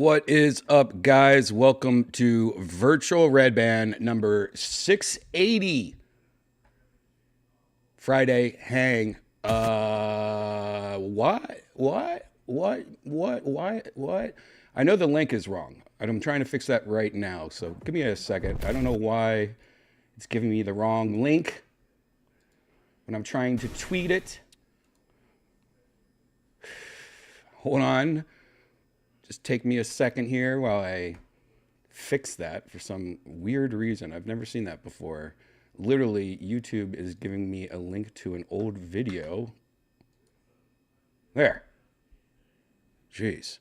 What is up, guys? Welcome to Virtual Redban number 680. Friday hang. What? I know the link is wrong, and I'm trying to fix that right now. So give me a second. I don't know why it's giving me the wrong link when I'm trying to tweet it. Hold on. Just take me a second here while I fix that for some weird reason. I've never seen that before. Literally, YouTube is giving me a link to an old video. There. Jeez.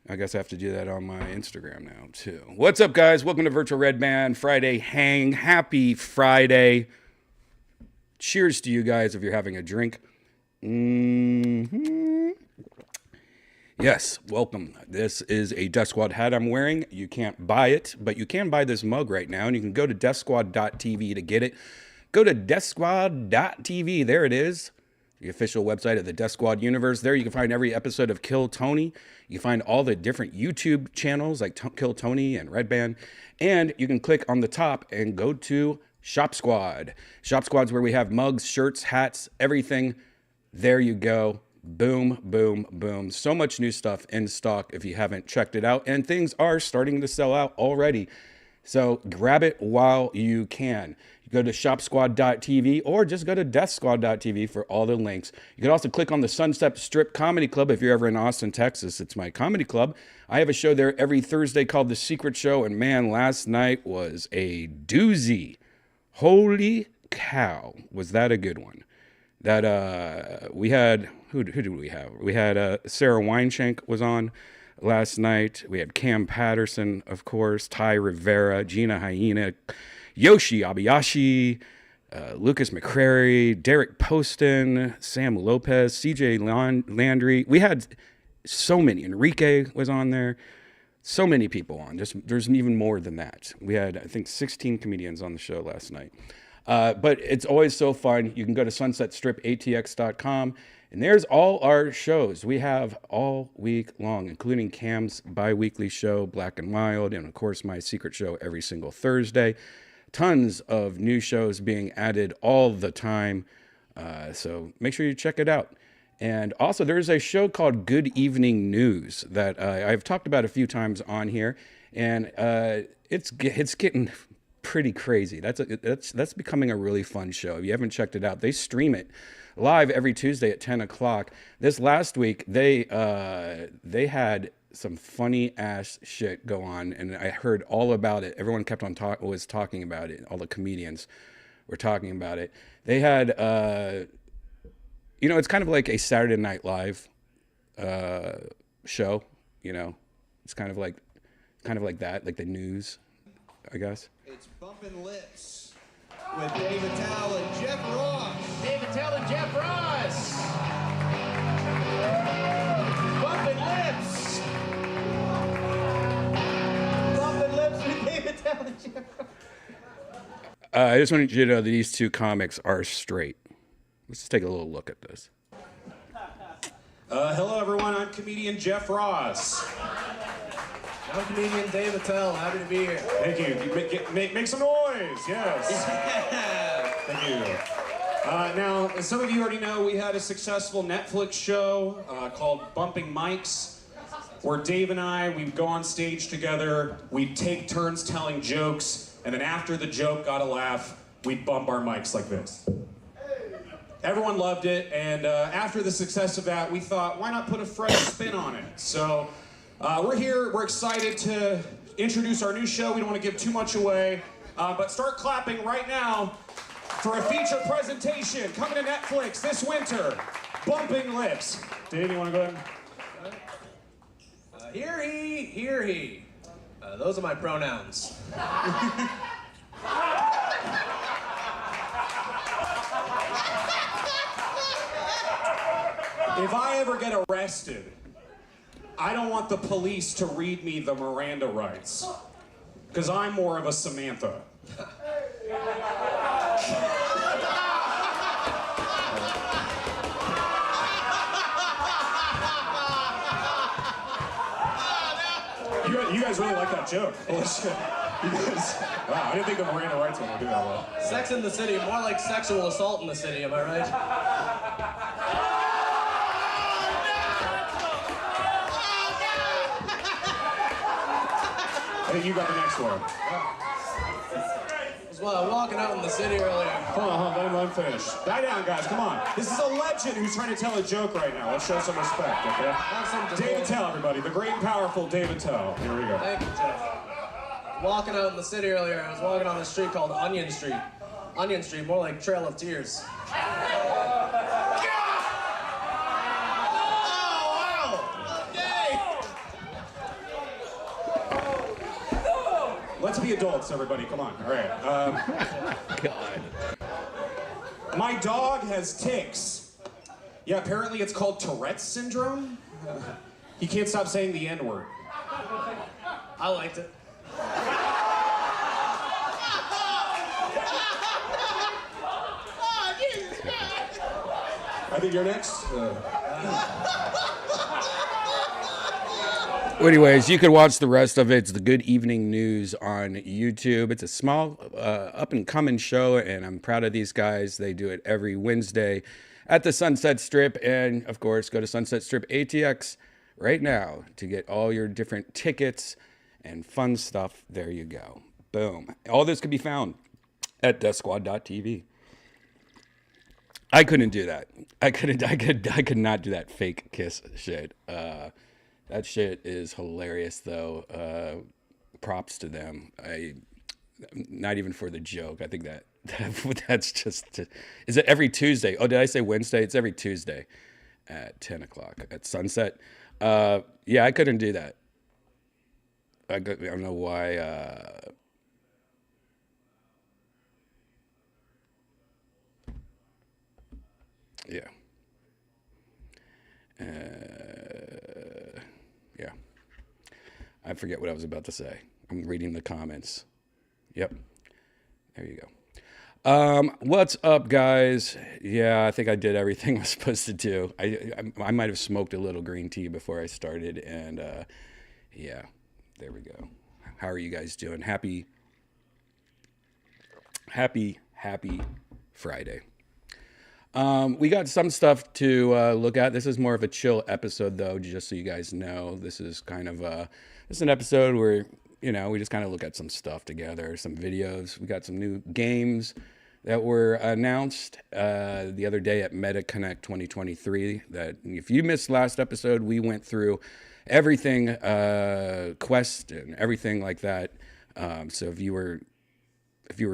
I guess I have to do that on my Instagram now, too. What's up, guys? Welcome to Virtual Redban Friday Hang. Happy Friday. Cheers to you guys if you're having a drink. Yes, welcome. This is a Death Squad hat I'm wearing. You can't buy it, but you can buy this mug right now, and you can go to deathsquad.tv to get it. Go to deathsquad.tv. There it is, the official website of the Death Squad universe. There you can find every episode of Kill Tony. You can find all the different YouTube channels like Kill Tony and Redban, and you can click on the top and go to Shop Squad. Shop Squad's where we have mugs, shirts, hats, everything. There you go. Boom, boom, boom. So much new stuff in stock if you haven't checked it out. And things are starting to sell out already. So grab it while you can. You go to shopsquad.tv or just go to deathsquad.tv for all the links. You can also click on the Sunset Strip Comedy Club if you're ever in Austin, Texas. It's my comedy club. I have a show there every Thursday called The Secret Show. And man, last night was a doozy. Holy cow. Was that a good one? That we had... Who did we have? We had Sarah Weinshank was on last night. We had Cam Patterson, of course, Ty Rivera, Gina Hyena, Yoshi Abayashi, Lucas McCrary, Derek Poston, Sam Lopez, CJ Landry. We had so many. Enrique was on there. So many people on. There's even more than that. We had, I think, 16 comedians on the show last night. But it's always so fun. You can go to sunsetstripatx.com. And there's all our shows we have all week long, including Cam's bi-weekly show, Black and Wild, and of course my secret show every single Thursday. Tons of new shows being added all the time. So make sure you check it out. And also there's a show called Good Evening News that I've talked about a few times on here. And it's getting pretty crazy. That's becoming a really fun show. If you haven't checked it out, they stream it live every Tuesday at 10 o'clock. This last week, they had some funny ass shit go on, and I heard all about it. Everyone kept on was talking about it. All the comedians were talking about it. They had, it's kind of like a Saturday Night Live show. It's kind of like that, like the news, I guess. It's Bumpin' Lips with Dave Attell and Jeff Ross. Dave Attell and Jeff Ross. Bumpin' Lips. Bumpin' Lips with Dave Attell and Jeff Ross. I just wanted you to know that these two comics are straight. Let's just take a little look at this. Hello, everyone. I'm comedian Jeff Ross. I'm comedian Dave Attell. Happy to be here. Thank you. Make some noise. Yes. Thank you. Now, as some of you already know, we had a successful Netflix show called Bumping Mics, where Dave and I, we'd go on stage together, we'd take turns telling jokes, and then after the joke got a laugh, we'd bump our mics like this. Everyone loved it, and after the success of that, we thought, why not put a fresh spin on it? So we're here, we're excited to introduce our new show. We don't want to give too much away, but start clapping right now for a feature presentation coming to Netflix this winter, Bumping Lips. Dave, you want to go ahead? Hear he, hear he. Those are my pronouns. If I ever get arrested, I don't want the police to read me the Miranda rights, because I'm more of a Samantha. guys really like that joke. Holy shit. You guys, wow, I didn't think the Miranda rights one would do that well. Sex in the City, more like sexual assault in the city, am I right? I think you got the next one. I was walking out in the city earlier. Hold on, let him finish. Die down, guys, come on. This is a legend who's trying to tell a joke right now. Let's show some respect, okay? Have some David Tell, everybody. The great and powerful David Tell. Here we go. Thank you, Jeff. Walking out in the city earlier, I was walking on a street called Onion Street. Onion Street, more like Trail of Tears. Let's be adults, everybody. Come on. All right. God. My dog has tics. Yeah, apparently it's called Tourette's syndrome. He can't stop saying the N-word. I liked it. I think you're next. Anyways, you can watch the rest of it. It's the Good Evening News on YouTube. It's a small, up-and-coming show, and I'm proud of these guys. They do it every Wednesday at the Sunset Strip. And, of course, go to Sunset Strip ATX right now to get all your different tickets and fun stuff. There you go. Boom. All this can be found at deathsquad.tv. I couldn't do that. I could not do that fake kiss shit. That shit is hilarious, though. Props to them. Not even for the joke. I think that's just. Is it every Tuesday? Oh, did I say Wednesday? It's every Tuesday at 10 o'clock at Sunset. Yeah, I couldn't do that. I don't know why. Yeah. Yeah. I forget what I was about to say. I'm reading the comments. Yep. There you go. What's up, guys? Yeah, I think I did everything I was supposed to do. I might have smoked a little green tea before I started, and yeah, there we go. How are you guys doing? Happy Friday. We got some stuff to look at. This is more of a chill episode, though, just so you guys know. This is kind of this is an episode where, you know, we just kind of look at some stuff together, some videos. We got some new games that were announced the other day at MetaConnect 2023. That if you missed last episode, we went through everything, Quest and everything like that. So if you were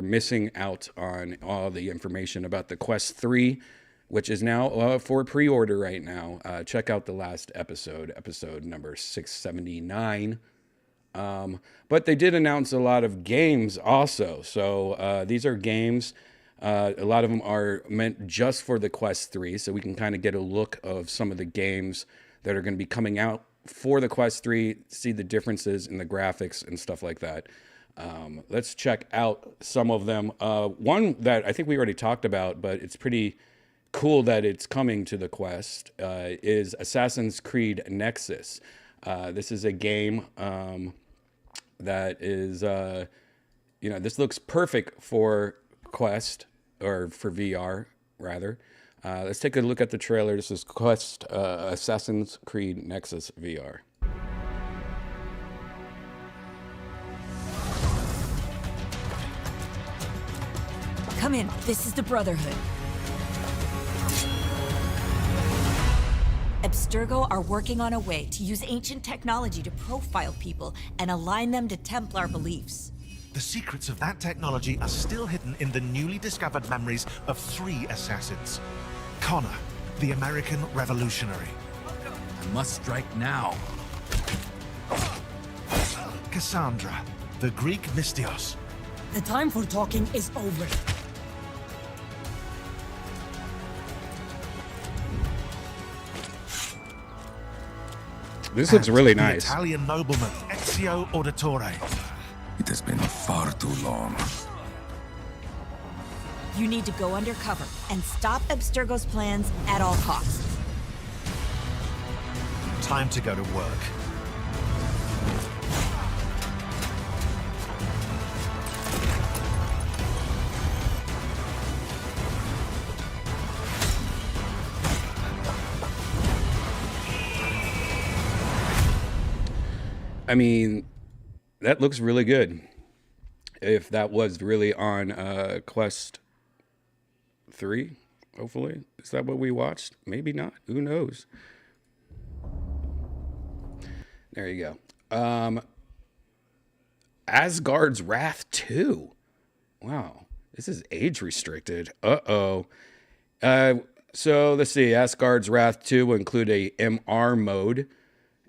missing out on all the information about the Quest 3, which is now for pre-order right now, check out the last episode number 679. But they did announce a lot of games also. So these are games. A lot of them are meant just for the Quest 3, so we can kind of get a look of some of the games that are going to be coming out for the Quest 3, see the differences in the graphics and stuff like that. Let's check out some of them. One that I think we already talked about, but it's pretty cool that it's coming to the Quest, is Assassin's Creed Nexus. This is a game that is, this looks perfect for Quest, or for VR, rather. Let's take a look at the trailer. This is Quest Assassin's Creed Nexus VR. Come in. This is the Brotherhood. Abstergo are working on a way to use ancient technology to profile people and align them to Templar beliefs. The secrets of that technology are still hidden in the newly discovered memories of 3 assassins. Connor, the American revolutionary. I must strike now. Cassandra, the Greek Mystios. The time for talking is over. This looks really the nice. Italian nobleman Ezio Auditore. It has been far too long. You need to go undercover and stop Abstergo's plans at all costs. Time to go to work. I mean, that looks really good. If that was really on Quest 3, hopefully. Is that what we watched? Maybe not. Who knows? There you go. Asgard's Wrath 2. Wow. This is age restricted. Uh-oh. So let's see. Asgard's Wrath 2 will include a MR mode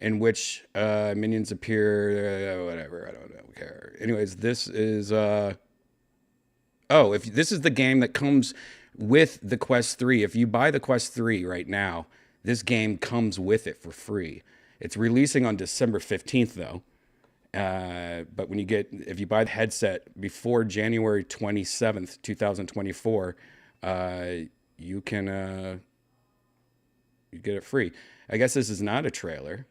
in which minions appear. Whatever. I don't care. Anyways, this is. If this is the game that comes with the Quest 3. If you buy the Quest 3 right now, this game comes with it for free. It's releasing on December 15th, though. But if you buy the headset before January 27th, 2024, you can you get it free. I guess this is not a trailer,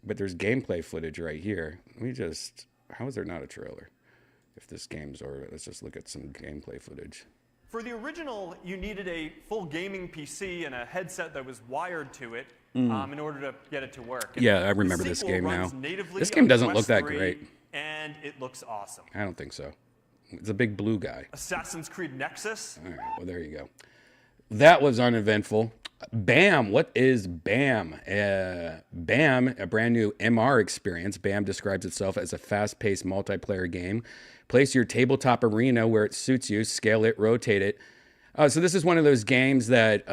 but there's gameplay footage right here. How is there not a trailer? If this game's or let's just look at some gameplay footage. For the original, you needed a full gaming PC and a headset that was wired to it in order to get it to work. And yeah, I remember this game now. This game on doesn't Quest look that 3, great. And it looks awesome. I don't think so. It's a big blue guy. Assassin's Creed Nexus. All right, well, there you go. That was uneventful. BAM! What is BAM? BAM, a brand new MR experience. BAM describes itself as a fast-paced multiplayer game. Place your tabletop arena where it suits you, scale it, rotate it. So this is one of those games that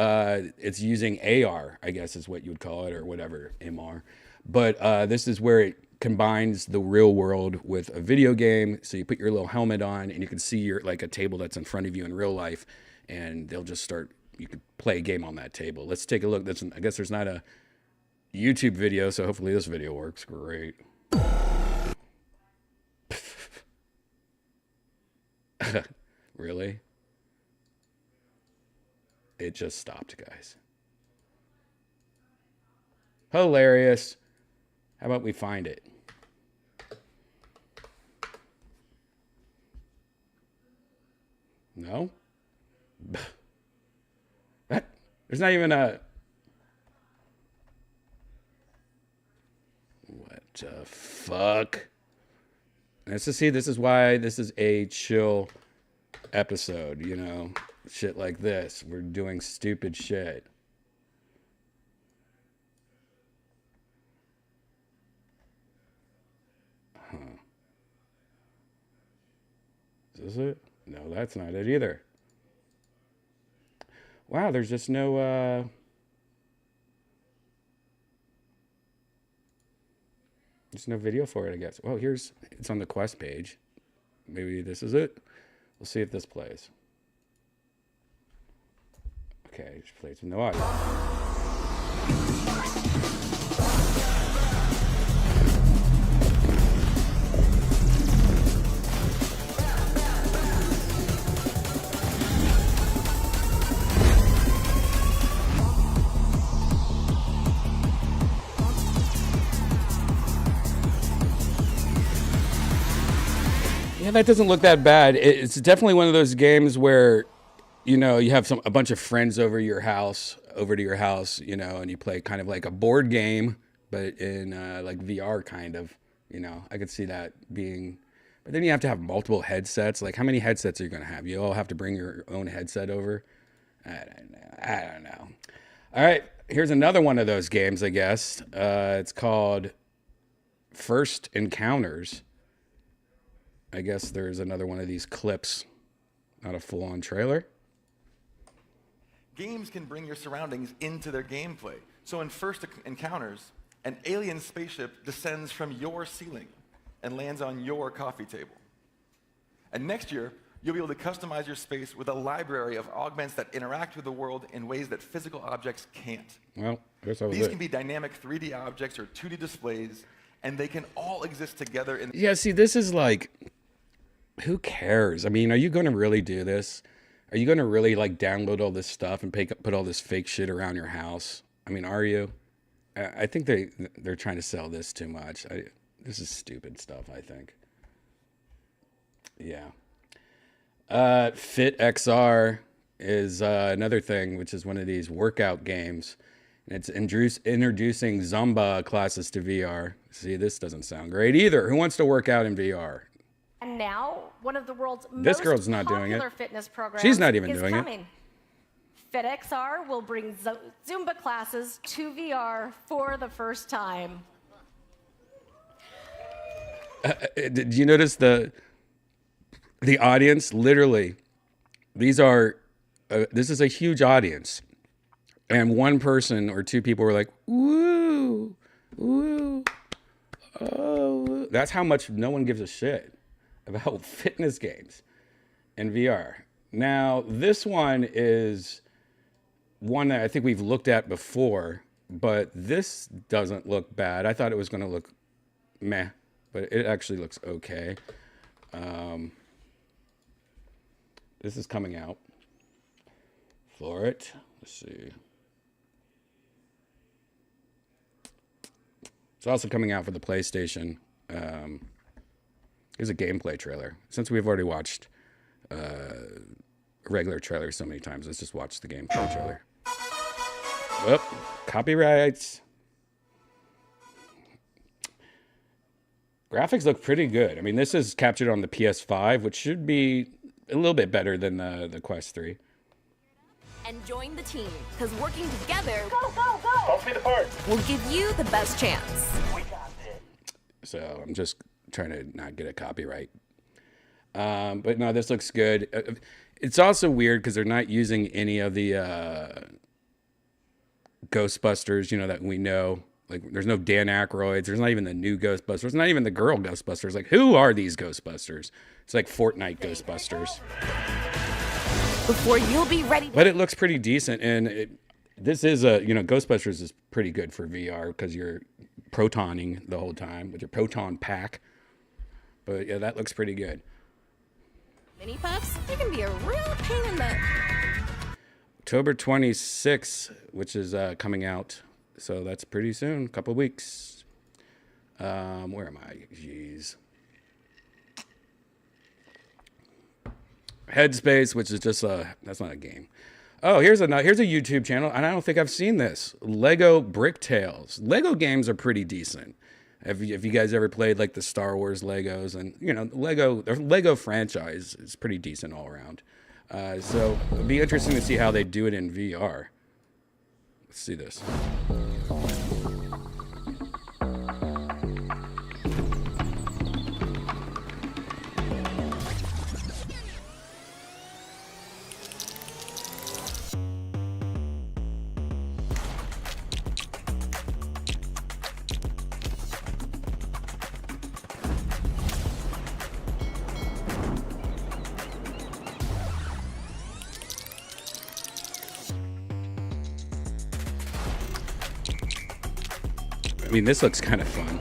it's using AR, I guess is what you would call it, or whatever, MR. But this is where it combines the real world with a video game. So you put your little helmet on and you can see a table that's in front of you in real life, and they'll just start. You could play a game on that table. Let's take a look. I guess there's not a YouTube video, so hopefully this video works. Great. Really? It just stopped, guys. Hilarious. How about we find it? No? What? There's not even a... What the fuck? Let's just see, this is why this is a chill episode, you know? Shit like this. We're doing stupid shit. Huh. Is this it? No, that's not it either. Wow, there's just no, there's no video for it, I guess. Well, it's on the Quest page. Maybe this is it. We'll see if this plays. Okay, it plays with no audio. Yeah, that doesn't look that bad. It's definitely one of those games where, you know, you have a bunch of friends over to your house, you know, and you play kind of like a board game, but in like VR kind of, you know. I could see that being, but then you have to have multiple headsets. Like, how many headsets are you going to have? You all have to bring your own headset over? I don't know. All right, here's another one of those games, I guess. It's called First Encounters. I guess there's another one of these clips, not a full-on trailer. Games can bring your surroundings into their gameplay. So in First Encounters, an alien spaceship descends from your ceiling and lands on your coffee table. And next year, you'll be able to customize your space with a library of augments that interact with the world in ways that physical objects can't. Well, I guess that was These it. can be dynamic 3D objects or 2D displays, and they can all exist together in... Yeah, see, this is like, who cares? I mean, are you going to really do this? Are you going to really like download all this stuff and put all this fake shit around your house? I mean, are you? I think they're trying to sell this too much. This is stupid stuff, I think. Yeah. Fit XR is another thing, which is one of these workout games. It's introducing Zumba classes to VR. See, this doesn't sound great either. Who wants to work out in VR? And now, one of the world's This most girl's not doing it. popular fitness programs She's not even is doing it. coming. FitXR will bring Zumba classes to VR for the first time. Did you notice the audience? Literally, these are this is a huge audience, and one person or two people were like, "Woo, woo, oh!" That's how much no one gives a shit about fitness games in VR. Now, this one is one that I think we've looked at before, but this doesn't look bad. I thought it was going to look meh, but it actually looks okay. This is coming out for it. Let's see. It's also coming out for the PlayStation. Here's a gameplay trailer. Since we've already watched a regular trailer so many times, let's just watch the gameplay trailer. Whoop, copyrights. Graphics look pretty good. I mean, this is captured on the PS5, which should be a little bit better than the Quest 3. And join the team, because working together Don't be the part. will give you the best chance. So I'm just trying to not get a copyright. But no, this looks good. It's also weird because they're not using any of the Ghostbusters, that we know. Like, there's no Dan Aykroyd. There's not even the new Ghostbusters. There's not even the girl Ghostbusters. Like, who are these Ghostbusters? It's like Fortnite Ghostbusters. Before you'll be ready. But it looks pretty decent. And this is Ghostbusters is pretty good for VR because you're protoning the whole time with your proton pack. But yeah, that looks pretty good. Mini puffs, they can be a real pain in the... October 26th, which is coming out. So that's pretty soon, a couple weeks. Where am I? Jeez. Headspace, which is just that's not a game. Oh, here's a YouTube channel, and I don't think I've seen this. Lego Brick Tales. Lego games are pretty decent. If you guys ever played like the Star Wars Legos, and the Lego franchise is pretty decent all around. So it'd be interesting to see how they do it in VR. Let's see this. I mean, this looks kind of fun.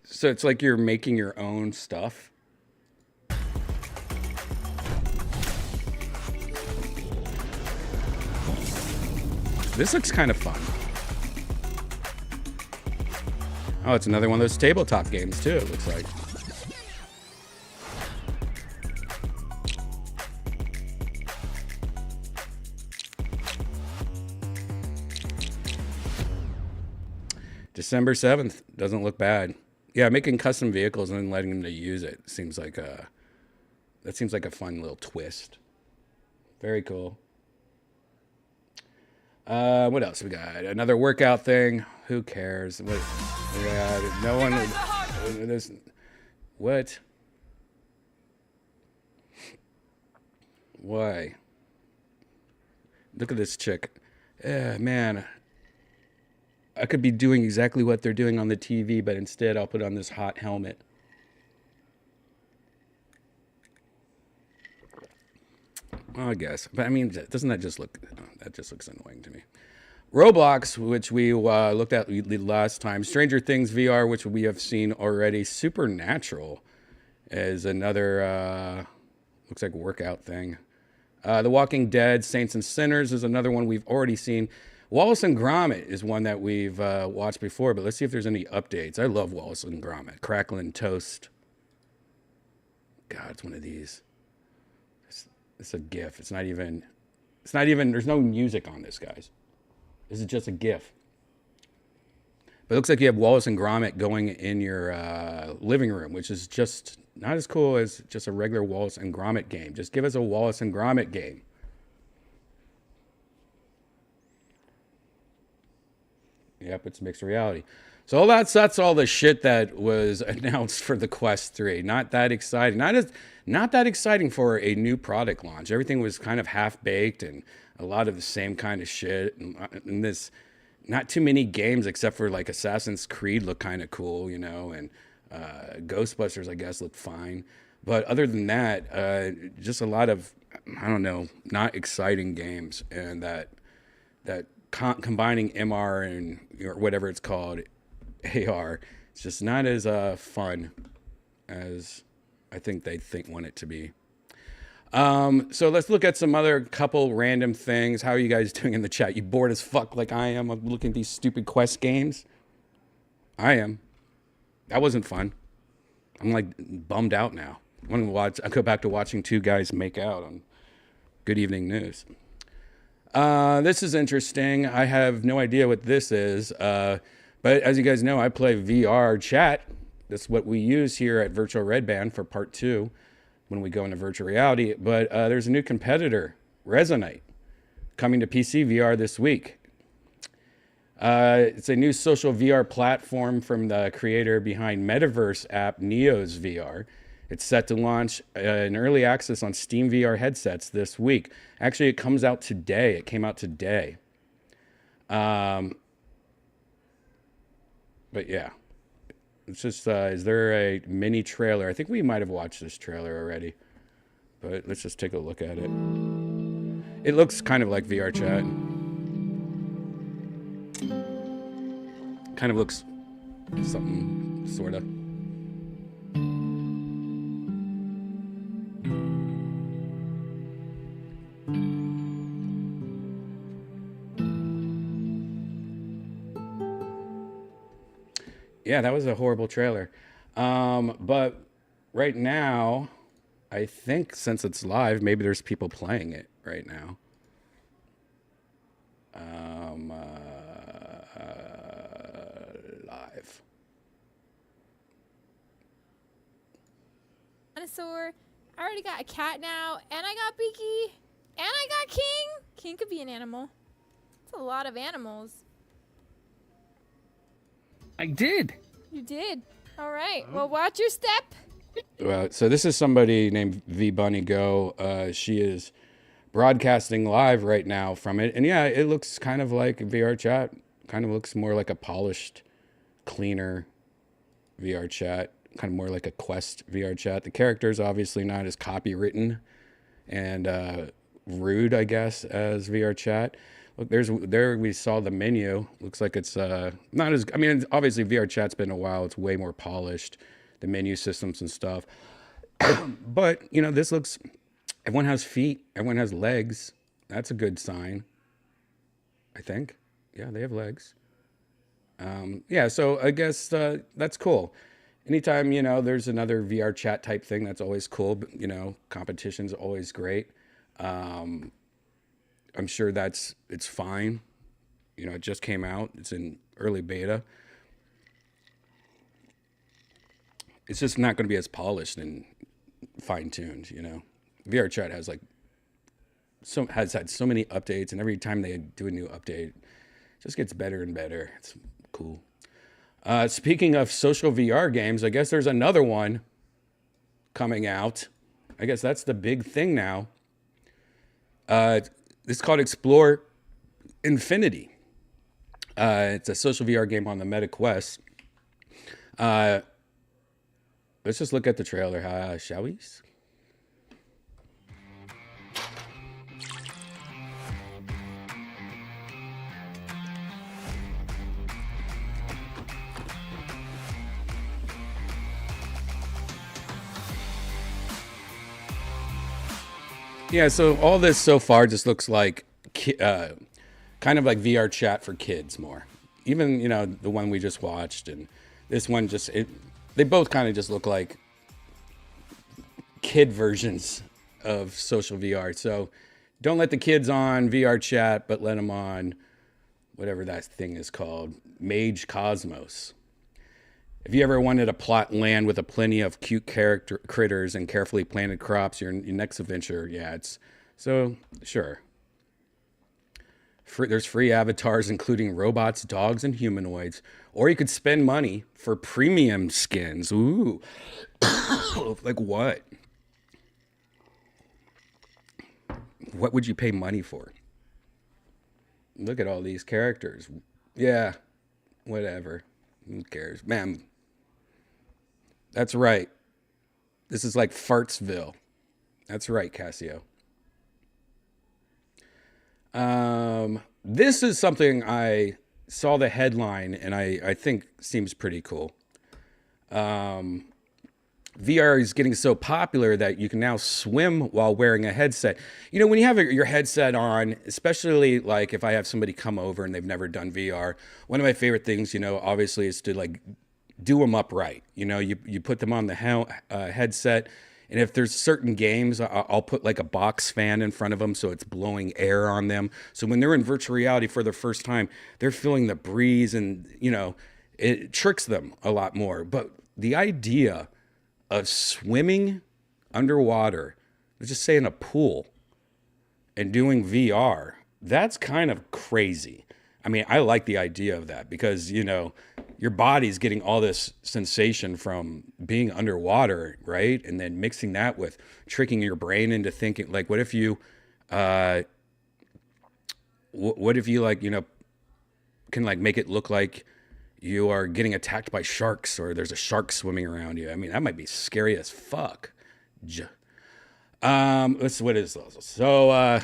So it's like you're making your own stuff. This looks kind of fun. Oh, it's another one of those tabletop games too, it looks like. December 7th. Doesn't look bad. Yeah, making custom vehicles and then letting them to use it seems like a fun little twist. Very cool. What else we got? Another workout thing. Who cares? What? Yeah, no one. What? Why? Look at this chick. Man. I could be doing exactly what they're doing on the TV, but instead I'll put on this hot helmet. Well, I guess. But I mean, doesn't that just look... that just looks annoying to me. Roblox, which we looked at last time. Stranger Things VR, which we have seen already. Supernatural is another... looks like workout thing. The Walking Dead, Saints and Sinners is another one we've already seen. Wallace and Gromit is one that we've watched before, but let's see if there's any updates. I love Wallace and Gromit. Crackling Toast. God, it's one of these. It's a GIF. It's not even It's not even, there's no music on this, guys. This is just a GIF. But it looks like you have Wallace and Gromit going in your living room, which is just not as cool as just a regular Wallace and Gromit game. Just give us a Wallace and Gromit game. Yep, it's mixed reality. So that's all the shit that was announced for the Quest 3. Not that exciting. Not that exciting for a new product launch. Everything was kind of half-baked and a lot of the same kind of shit. And this, not too many games except for like Assassin's Creed look kind of cool, you know, and Ghostbusters, I guess, look fine. But other than that, just a lot of, I don't know, not exciting games. And that combining MR and whatever it's called, AR, it's just not as fun as I think they want it to be. So let's look at some other couple random things. How are you guys doing in the chat? You bored as fuck like I am of looking at these stupid Quest games? I am. That wasn't fun. I'm like bummed out now. I go back to watching two guys make out on Good Evening News. This is interesting. I have no idea what this is. But as you guys know, I play VR chat. That's what we use here at Virtual Redban for part 2 when we go into virtual reality. But there's a new competitor, Resonate, coming to PC VR this week. It's a new social VR platform from the creator behind Metaverse app Neo's VR. It's set to launch in early access on Steam VR headsets this week. Actually, it comes out today. It came out today. But yeah, it's just, is there a mini trailer? I think we might have watched this trailer already, but let's just take a look at it. It looks kind of like VR chat. Kind of looks something, sort of. Yeah, that was a horrible trailer. But right now, I think since it's live, maybe there's people playing it right now. Live. Dinosaur. I already got a cat now, and I got Beaky, and I got King. King could be an animal. It's a lot of animals. I did. You did. All right. Well, watch your step. So this is somebody named V Bunny Go. She is broadcasting live right now from it. And yeah, it looks kind of like VR chat. Kind of looks more like a polished, cleaner VR chat. Kind of more like a Quest VR chat. The character's obviously not as copywritten and rude, I guess, as VR chat. Look, there we saw the menu. Looks like it's not as, I mean, obviously VR chat's been a while. It's way more polished, the menu systems and stuff. But, you know, this looks, everyone has feet. Everyone has legs. That's a good sign, I think. Yeah, they have legs. Yeah, so I guess that's cool. Anytime, you know, there's another VR chat type thing, that's always cool. But, you know, competition's always great. I'm sure it's fine. You know, it just came out. It's in early beta. It's just not going to be as polished and fine-tuned, you know. VR chat has has had so many updates, and every time they do a new update, it just gets better and better. It's cool. Speaking of social VR games, I guess there's another one coming out. I guess that's the big thing now. It's called Explore Infinity. It's a social VR game on the Meta Quest. Let's just look at the trailer, shall we? Yeah, so all this so far just looks like kind of like VR chat for kids more. Even, you know, the one we just watched and this one just, they both kind of just look like kid versions of social VR. So Don't let the kids on VR chat, but let them on whatever that thing is called, Mage Cosmos. If you ever wanted a plot land with a plenty of cute character critters and carefully planted crops, your next adventure, yeah, it's so sure. There's free avatars, including robots, dogs, and humanoids. Or you could spend money for premium skins. Ooh. Like what? What would you pay money for? Look at all these characters. Yeah, whatever. Who cares? Man, that's right. This is like Fartsville. That's right, Cassio. This is something I saw the headline and I think seems pretty cool. VR is getting so popular that you can now swim while wearing a headset. You know, when you have your headset on, especially like if I have somebody come over and they've never done VR, one of my favorite things, you know, obviously is to like do them upright. You know, you put them on the headset. And if there's certain games, I'll put like a box fan in front of them so it's blowing air on them. So when they're in virtual reality for the first time, they're feeling the breeze and, you know, it tricks them a lot more. But the idea of swimming underwater, let's just say in a pool, and doing VR, that's kind of crazy. I mean, I like the idea of that because, you know, your body's getting all this sensation from being underwater, right? And then mixing that with tricking your brain into thinking, like, what if you like, you know, can like make it look like you are getting attacked by sharks or there's a shark swimming around you. I mean, that might be scary as fuck. What is this? So,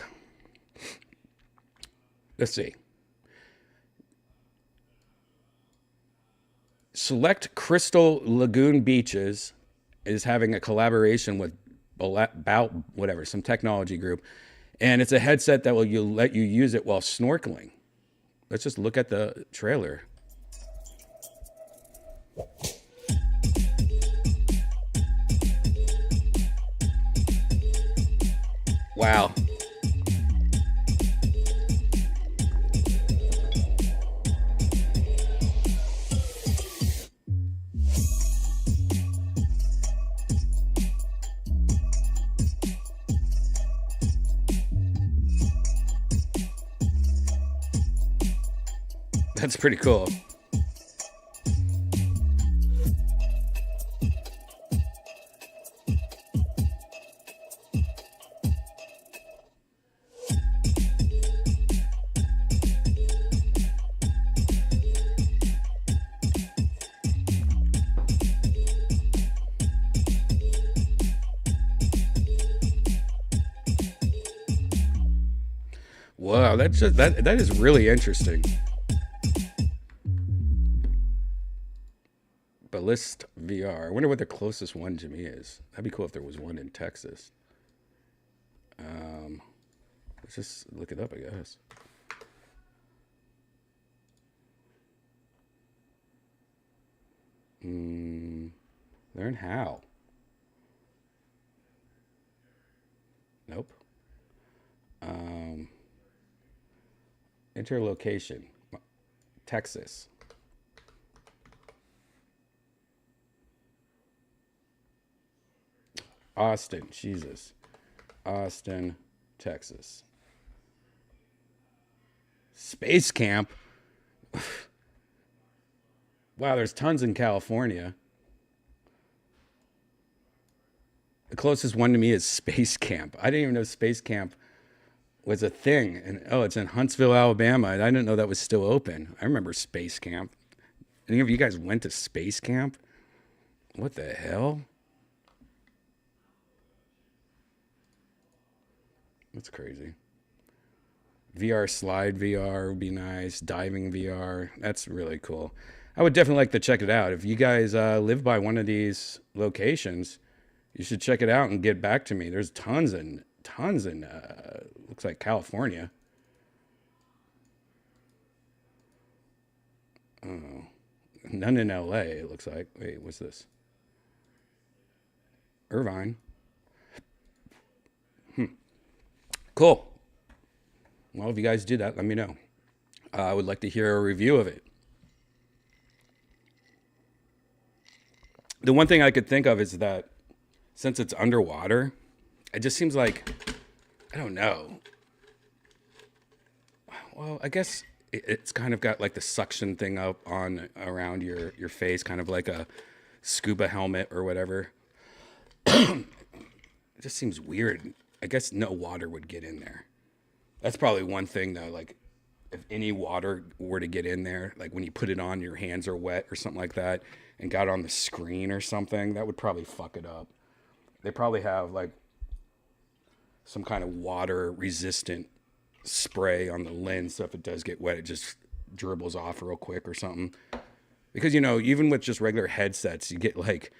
let's see. Select Crystal Lagoon Beaches is having a collaboration with some technology group. And it's a headset that will let you use it while snorkeling. Let's just look at the trailer. Wow. That's pretty cool. Wow, that's just that is really interesting. Ballist VR. I wonder what the closest one to me is. That'd be cool if there was one in Texas. Let's just look it up, I guess. Learn how. Nope. Enter location. Texas. Austin, Jesus. Austin, Texas. Space Camp. Wow, there's tons in California. The closest one to me is Space Camp. I didn't even know Space Camp was a thing. And it's in Huntsville, Alabama. I didn't know that was still open. I remember Space Camp. Any of you guys went to Space Camp? What the hell? That's crazy. VR slide VR would be nice. Diving VR. That's really cool. I would definitely like to check it out. If you guys live by one of these locations, you should check it out and get back to me. There's tons in looks like California. Oh, none in LA, it looks like. Wait, what's this? Irvine. Cool. Well, if you guys do that, let me know. I would like to hear a review of it. The one thing I could think of is that since it's underwater, it just seems like, I don't know. Well, I guess it's kind of got like the suction thing up on around your face, kind of like a scuba helmet or whatever. It just seems weird. I guess no water would get in there. That's probably one thing though. Like if any water were to get in there, like when you put it on, your hands are wet or something like that, and got on the screen or something, that would probably fuck it up. They probably have like some kind of water resistant spray on the lens, so if it does get wet, it just dribbles off real quick or something. Because, you know, even with just regular headsets, you get like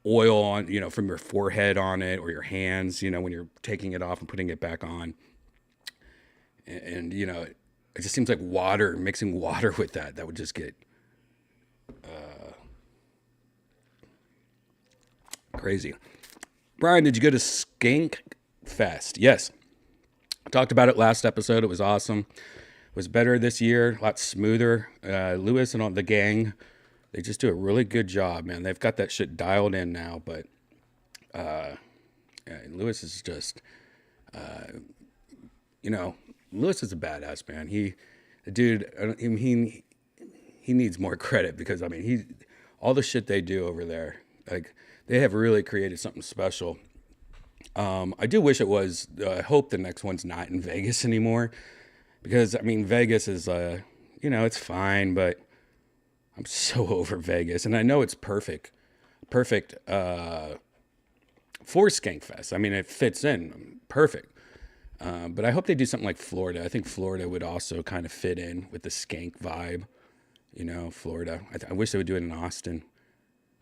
oil on, you know, from your forehead on it or your hands, you know, when you're taking it off and putting it back on. And you know, it just seems like water, mixing water with that would just get crazy. Brian, did you go to Skink Fest? Yes. I talked about it last episode. It was awesome. It was better this year, a lot smoother. Lewis and all the gang, they just do a really good job, man. They've got that shit dialed in now, but Lewis is just, you know, Lewis is a badass, man. He needs more credit because, I mean, all the shit they do over there, like, they have really created something special. I do wish it was, I hope the next one's not in Vegas anymore because, I mean, Vegas is, you know, it's fine, but I'm so over Vegas. And I know it's perfect for Skankfest. I mean, it fits in perfect. But I hope they do something like Florida. I think Florida would also kind of fit in with the skank vibe. You know, Florida. I wish they would do it in Austin.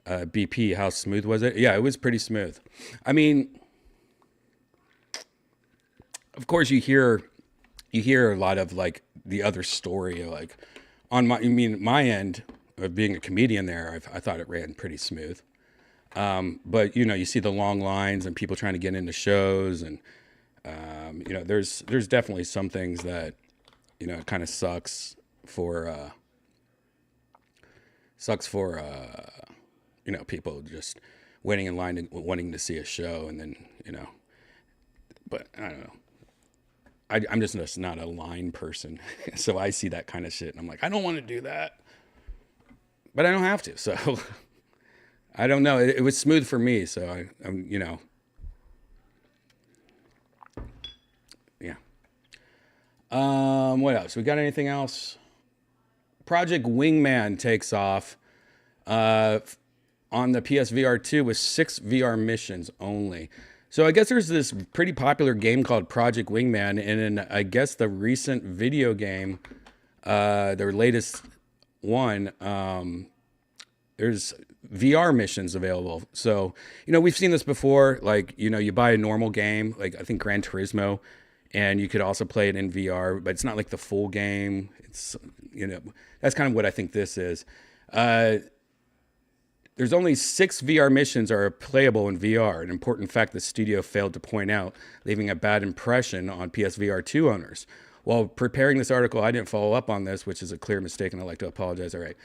BP, how smooth was it? Yeah, it was pretty smooth. I mean, of course you hear a lot of like the other story, like on my end of being a comedian there, I thought it ran pretty smooth. But you know, you see the long lines and people trying to get into shows, and you know, there's definitely some things that, you know, it kind of sucks for you know, people just waiting in line and wanting to see a show, and then, you know, but I don't know. I'm just not a line person, so I see that kind of shit, and I'm like, I don't want to do that, but I don't have to. So I don't know. It was smooth for me, so I'm, you know, yeah. What else? We got anything else? Project Wingman takes off on the PSVR 2 with 6 VR missions only. So I guess there's this pretty popular game called Project Wingman, and in I guess the recent video game, their latest one, there's VR missions available. So, you know, we've seen this before. Like, you know, you buy a normal game, like I think Gran Turismo, and you could also play it in VR, but it's not like the full game. It's, you know, that's kind of what I think this is. There's only 6 VR missions are playable in VR, an important fact the studio failed to point out, leaving a bad impression on PSVR 2 owners. While preparing this article, I didn't follow up on this, which is a clear mistake, and I'd like to apologize. All right.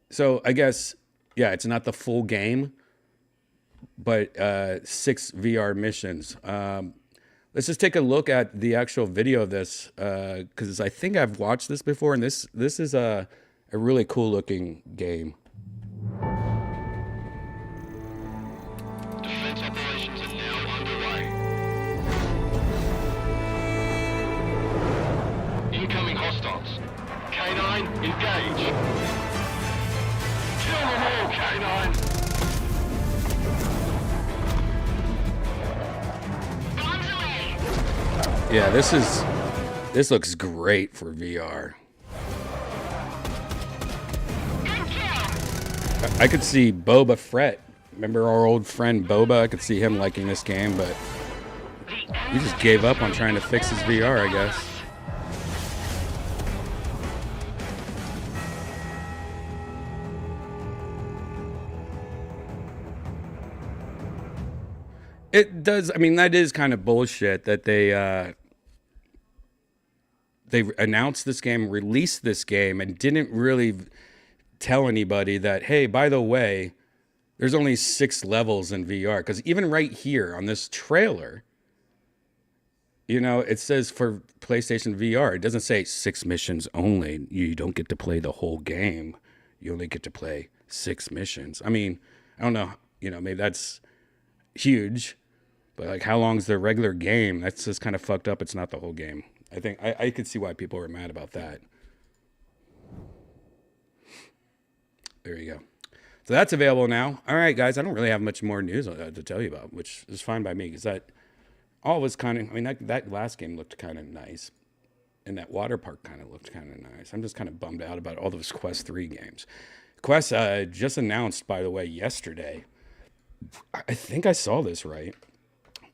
So I guess, yeah, it's not the full game, but 6 VR missions. Let's just take a look at the actual video of this, because I think I've watched this before, and this is a really cool looking game. Defense operations are now underway. Incoming hostiles. K9, engage. Kill them all, K9. Yeah, this looks great for VR. I could see Boba Fett. Remember our old friend Boba? I could see him liking this game, but he just gave up on trying to fix his VR, I guess. It does. I mean, that is kind of bullshit that they they announced this game, released this game, and didn't really tell anybody that, hey, by the way, there's only 6 levels in VR. Because even right here on this trailer, you know, it says for PlayStation VR, it doesn't say 6 missions only. You don't get to play the whole game. You only get to play 6 missions. I mean, I don't know, you know, maybe that's huge, but like, how long's the regular game? That's just kind of fucked up. It's not the whole game. I think I could see why people were mad about that. There you go. So that's available now. All right, guys, I don't really have much more news to tell you about, which is fine by me, because that all was kind of, I mean, that last game looked kind of nice, and that water park kind of looked kind of nice. I'm just kind of bummed out about all those Quest 3 games. Quest just announced, by the way, yesterday. I think I saw this right.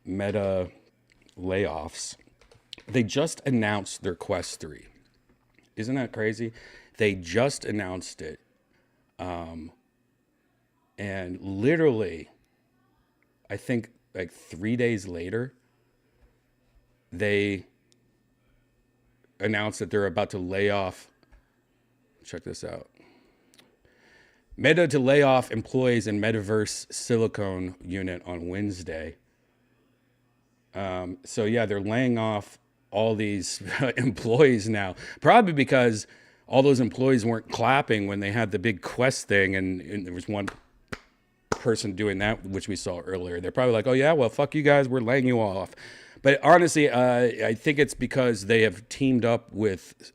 Meta layoffs. They just announced their Quest 3. Isn't that crazy? They just announced it. And literally, I think like 3 days later, they announced that they're about to lay off. Check this out. Meta to lay off employees in Metaverse Silicon unit on Wednesday. So yeah, they're laying off all these employees now, probably because all those employees weren't clapping when they had the big Quest thing, and there was one person doing that, which we saw earlier. They're probably like, oh yeah, well, fuck you guys, we're laying you off. But honestly, I think it's because they have teamed up with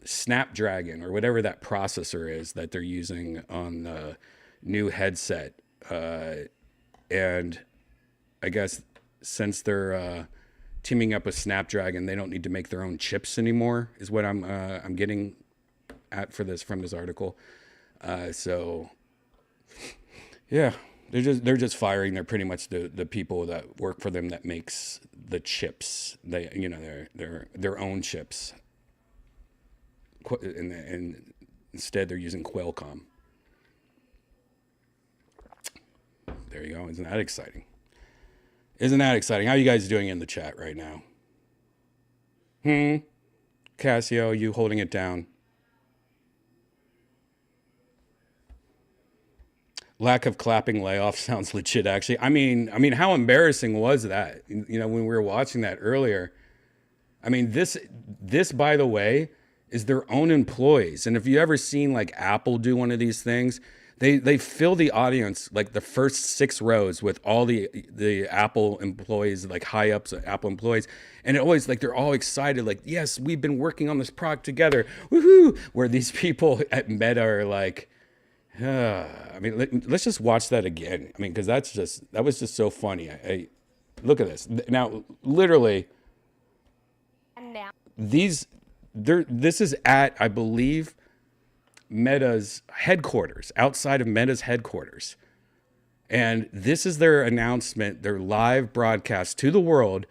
Snapdragon, or whatever that processor is that they're using on the new headset. And I guess since they're teaming up with Snapdragon, they don't need to make their own chips anymore, is what I'm getting at from this article. So yeah, they're just firing. They're pretty much the people that work for them that makes the chips. They, you know, their own chips. And instead they're using Qualcomm. There you go. Isn't that exciting? Isn't that exciting? How are you guys doing in the chat right now? Casio, you holding it down? Lack of clapping layoff sounds legit, actually. I mean, how embarrassing was that? You know, when we were watching that earlier. I mean, this, by the way, is their own employees. And if you ever seen like Apple do one of these things, they fill the audience, like the first 6 rows, with all the Apple employees, like high ups Apple employees. And it always, like, they're all excited, like, yes, we've been working on this product together. Woohoo! Where these people at Meta are like, I mean, let's just watch that again. I mean, because that was just so funny. I look at this. Now, literally, And now. this is at, I believe, Meta's headquarters, outside of Meta's headquarters. And this is their announcement, their live broadcast to the world,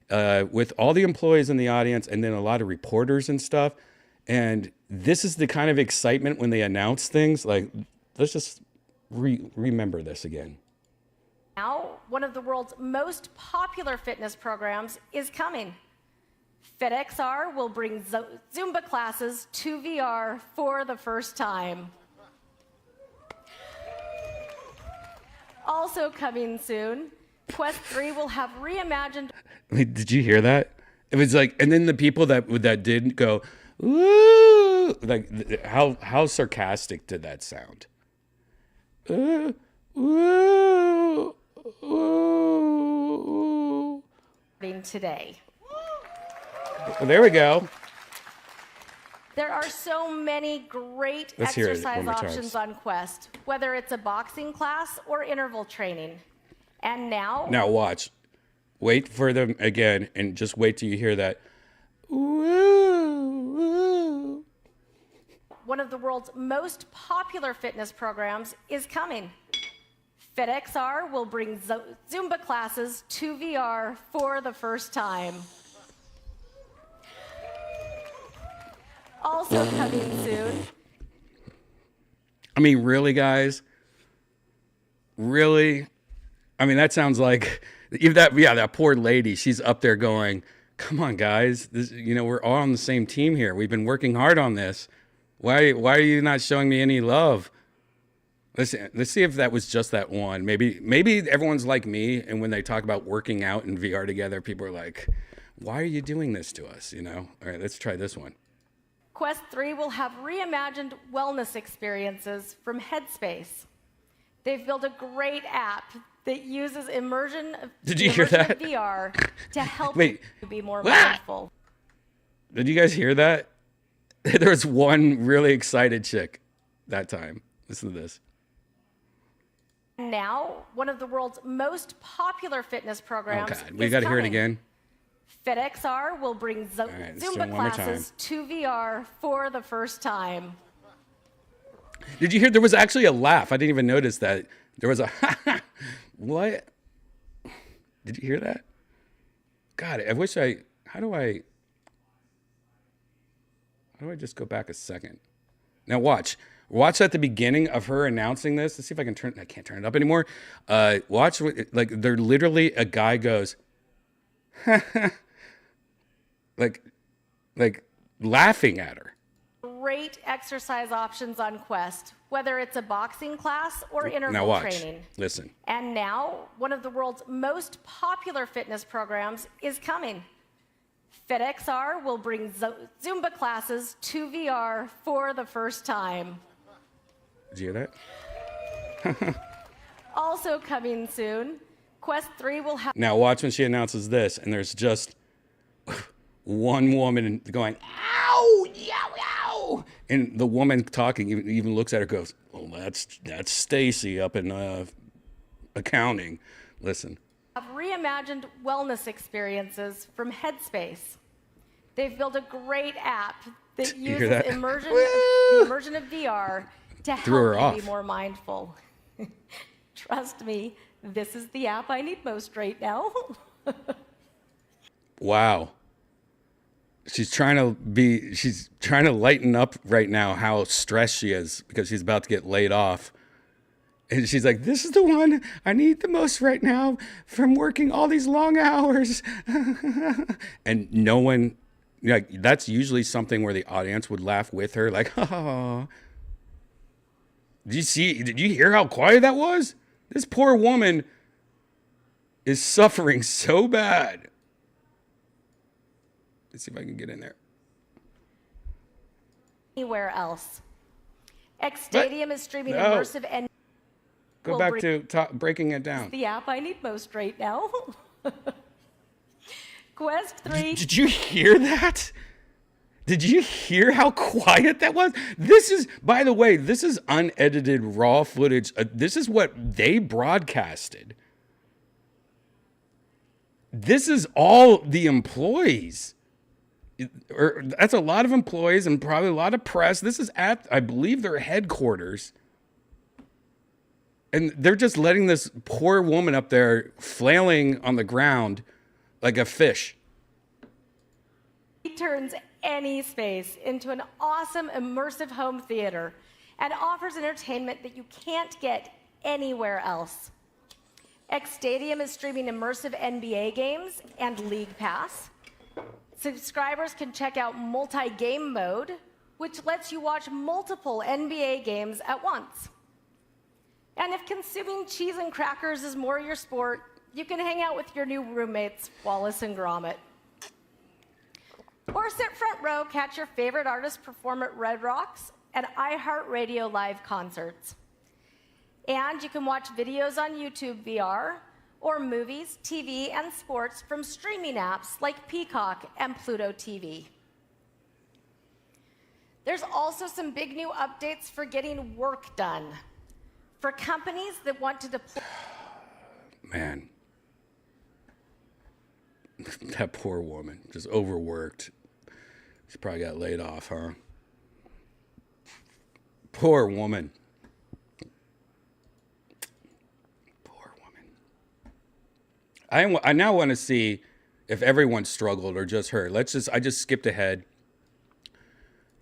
with all the employees in the audience and then a lot of reporters and stuff. And this is the kind of excitement when they announce things. Like, let's just remember this again. Now, one of the world's most popular fitness programs is coming. FitXR will bring Zumba classes to VR for the first time. Also coming soon, Quest 3 will have reimagined. Did you hear that? It was like, and then the people that didn't go, ooh, like, how sarcastic did that sound? Ooh, ooh, ooh. Today. Well, there we go. There are so many great Let's hear it exercise one more time. options on Quest, whether it's a boxing class or interval training. And now. Now watch. Wait for them again, and just wait till you hear that. Ooh, ooh. One of the world's most popular fitness programs is coming. FitXR will bring Zumba classes to VR for the first time. Also coming soon. I mean, really, guys? Really? I mean, that sounds like that poor lady. She's up there going, Come on, guys. This, we're all on the same team here. We've been working hard on this. Why are you not showing me any love? Let's see if that was just that one. Maybe everyone's like me, and when they talk about working out in VR together, people are like, why are you doing this to us? All right, let's try this one. Quest 3 will have reimagined wellness experiences from Headspace. They've built a great app that uses immersion Did you hear that? VR to help Wait. you be more mindful. Did you guys hear that? There was one really excited chick that time. Listen to this. Now, one of the world's most popular fitness programs. Oh, God. We got to hear it again. FitXR will bring right, Zumba classes to VR for the first time. Did you hear there was actually a laugh? I didn't even notice that. There was a what? Did you hear that? God, how do I just go back a second? Now watch at the beginning of her announcing this. Let's see if I can't turn it up anymore. Watch, like they're literally, a guy goes, like laughing at her. Great exercise options on Quest, whether it's a boxing class or interval Now watch. training. Listen. And now, one of the world's most popular fitness programs is coming. FitXR will bring Zumba classes to VR for the first time. Did you hear that? Also coming soon, Quest 3 will have... Now watch when she announces this, and there's just one woman going, ow, yow, ow. And the woman talking even looks at her and goes, well, that's Stacy up in accounting. Listen. Have reimagined wellness experiences from Headspace. They've built a great app that uses the immersion of VR to help you be more mindful. Trust me, this is the app I need most right now. Wow. She's trying to lighten up right now how stressed she is because she's about to get laid off. And she's like, this is the one I need the most right now from working all these long hours. And no one, that's usually something where the audience would laugh with her. Like, oh. Did you hear how quiet that was? This poor woman is suffering so bad. Let's see if I can get in there. Anywhere else. X Stadium is streaming immersive and... Go back to breaking it down. The app I need most right now. Quest 3. Did you hear that? Did you hear how quiet that was? This is, by the way, this is unedited raw footage. This is what they broadcasted. This is all the employees. That's a lot of employees and probably a lot of press. This is at, I believe, their headquarters. And they're just letting this poor woman up there flailing on the ground like a fish. He turns any space into an awesome immersive home theater and offers entertainment that you can't get anywhere else. X Stadium is streaming immersive NBA games and League Pass. Subscribers can check out multi-game mode, which lets you watch multiple NBA games at once. And if consuming cheese and crackers is more your sport, you can hang out with your new roommates, Wallace and Gromit. Or sit front row, catch your favorite artists perform at Red Rocks and iHeartRadio live concerts. And you can watch videos on YouTube VR or movies, TV, and sports from streaming apps like Peacock and Pluto TV. There's also some big new updates for getting work done. For companies that want to deploy... Man. That poor woman, just overworked. She probably got laid off, huh? Poor woman. Poor woman. I now want to see if everyone struggled or just her. I just skipped ahead.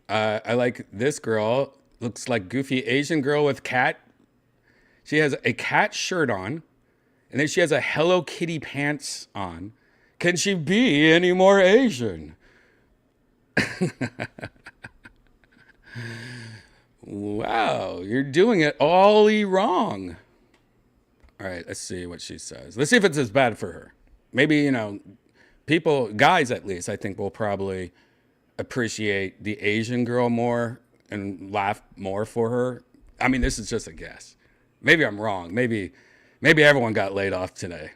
I like this girl. Looks like goofy Asian girl with cat. She has a cat shirt on. And then she has a Hello Kitty pants on. Can she be any more Asian? Wow, you're doing it all wrong. All right, let's see what she says. Let's see if it's as bad for her. Maybe, you know, people, guys at least, I think will probably appreciate the Asian girl more and laugh more for her. I mean, this is just a guess. Maybe I'm wrong. Maybe everyone got laid off today.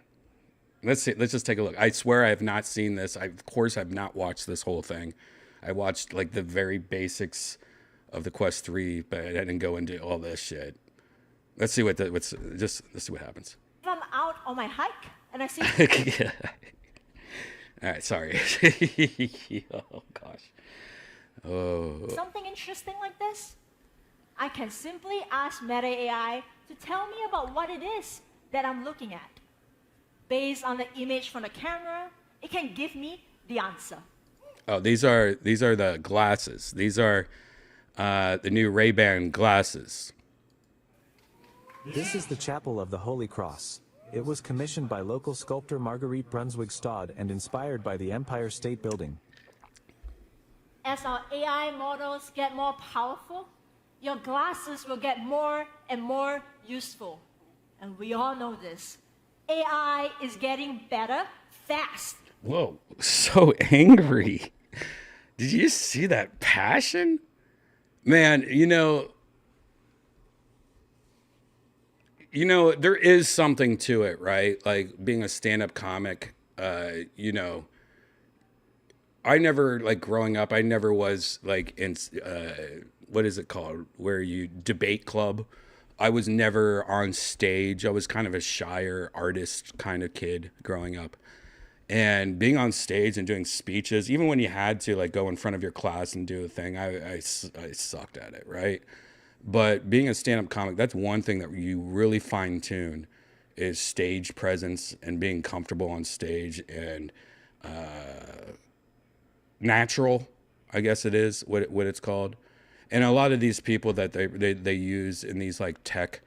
Let's see. Let's just take a look. I swear I have not seen this. I, of course, have not watched this whole thing. I watched like the very basics of the Quest 3, but I didn't go into all this shit. Let's see let's see what happens. If I'm out on my hike and I see Yeah. All right, sorry. Oh gosh. Oh. something interesting like this, I can simply ask Meta AI to tell me about what it is that I'm looking at. Based on the image from the camera, it can give me the answer. Oh, these are the glasses. These are the new Redban glasses. This is the Chapel of the Holy Cross. It was commissioned by local sculptor Marguerite Brunswick Stod and inspired by the Empire State Building. As our AI models get more powerful, your glasses will get more and more useful. And we all know this. AI is getting better fast. Whoa, so angry. Did you see that passion? Man, you know, there is something to it, right? Like being a stand-up comic, you know, I never, like growing up, I never was like in, what is it called? Where you debate club. I was never on stage. I was kind of a shyer artist kind of kid growing up. And being on stage and doing speeches, even when you had to like go in front of your class and do a thing, I sucked at it, right? But being a stand-up comic, that's one thing that you really fine-tune is stage presence and being comfortable on stage and natural, I guess it is what it's called. And a lot of these people that they use in these like tech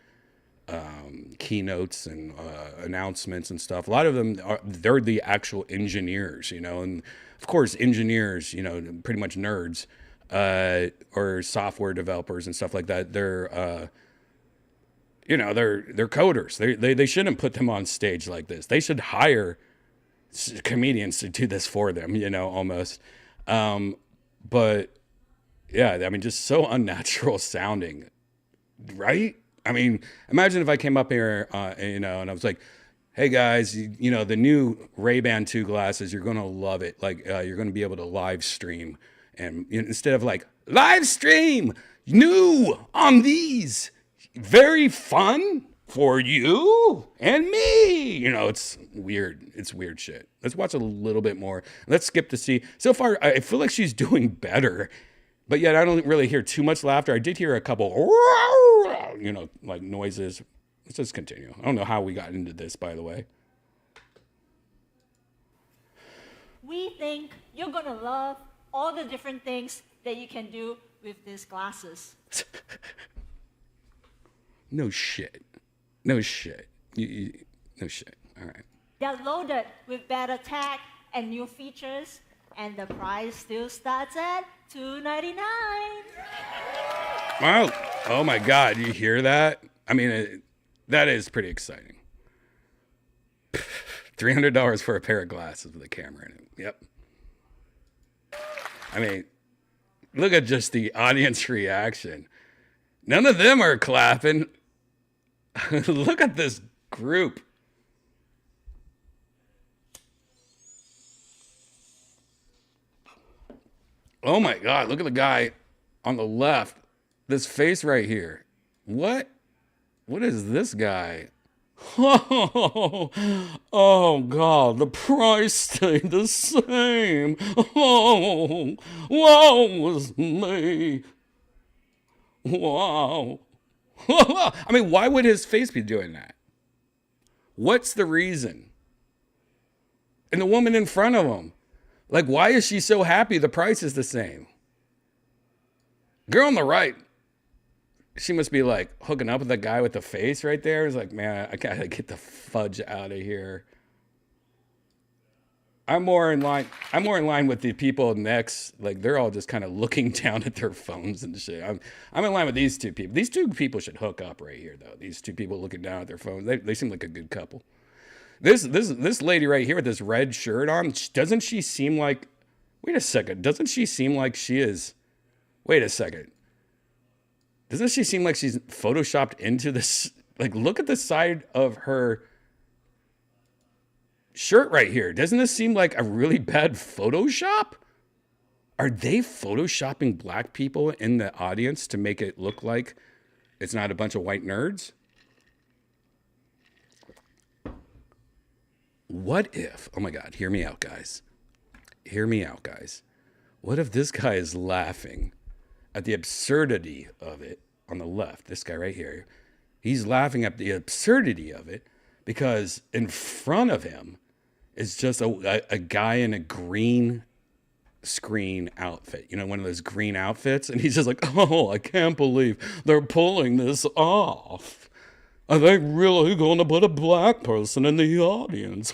keynotes and announcements and stuff, a lot of them they're the actual engineers, you know, and of course engineers, you know, pretty much nerds. Or software developers and stuff like that. They're, you know, they're coders. They shouldn't put them on stage like this. They should hire comedians to do this for them, you know, almost. But yeah, I mean, just so unnatural sounding, right? I mean, imagine if I came up here, you know, and I was like, hey guys, you know, the new Ray-Ban 2 glasses, you're going to love it. Like, you're going to be able to live stream. And instead of like, live stream, new on these, very fun for you and me. You know, it's weird. It's weird shit. Let's watch a little bit more. Let's skip to see. So far, I feel like she's doing better. But yet I don't really hear too much laughter. I did hear a couple, you know, like noises. Let's just continue. I don't know how we got into this, by the way. We think you're going to love all the different things that you can do with these glasses. No shit. No shit. No shit. All right. They're loaded with better tech and new features, and the price still starts at $299. Wow. Oh my God. You hear that? I mean, that is pretty exciting. $300 for a pair of glasses with a camera in it. Yep. I mean, look at just the audience reaction. None of them are clapping. Look at this group. Oh my God, look at the guy on the left. This face right here. What is this guy? Oh God, the price stayed the same. Oh, woe was me. Wow. I mean, why would his face be doing that? What's the reason? And the woman in front of him, like, why is she so happy the price is the same? Girl on the right, she must be like hooking up with the guy with the face right there. It's like, man, I gotta get the fudge out of here. I'm more in line with the people next. Like they're all just kind of looking down at their phones and shit. I'm in line with these two people. These two people should hook up right here though. These two people looking down at their phones. They seem like a good couple. This lady right here with this red shirt on, doesn't she seem like, wait a second, doesn't she seem like she is, wait a second. Doesn't she seem like she's photoshopped into this? Like, look at the side of her shirt right here. Doesn't this seem like a really bad Photoshop? Are they photoshopping black people in the audience to make it look like it's not a bunch of white nerds? What if, oh my God, hear me out, guys. Hear me out, guys. What if this guy is laughing at the absurdity of it on the left? This guy right here. He's laughing at the absurdity of it because in front of him is just a guy in a green screen outfit. You know, one of those green outfits. And he's just like, oh, I can't believe they're pulling this off. Are they really going to put a black person in the audience?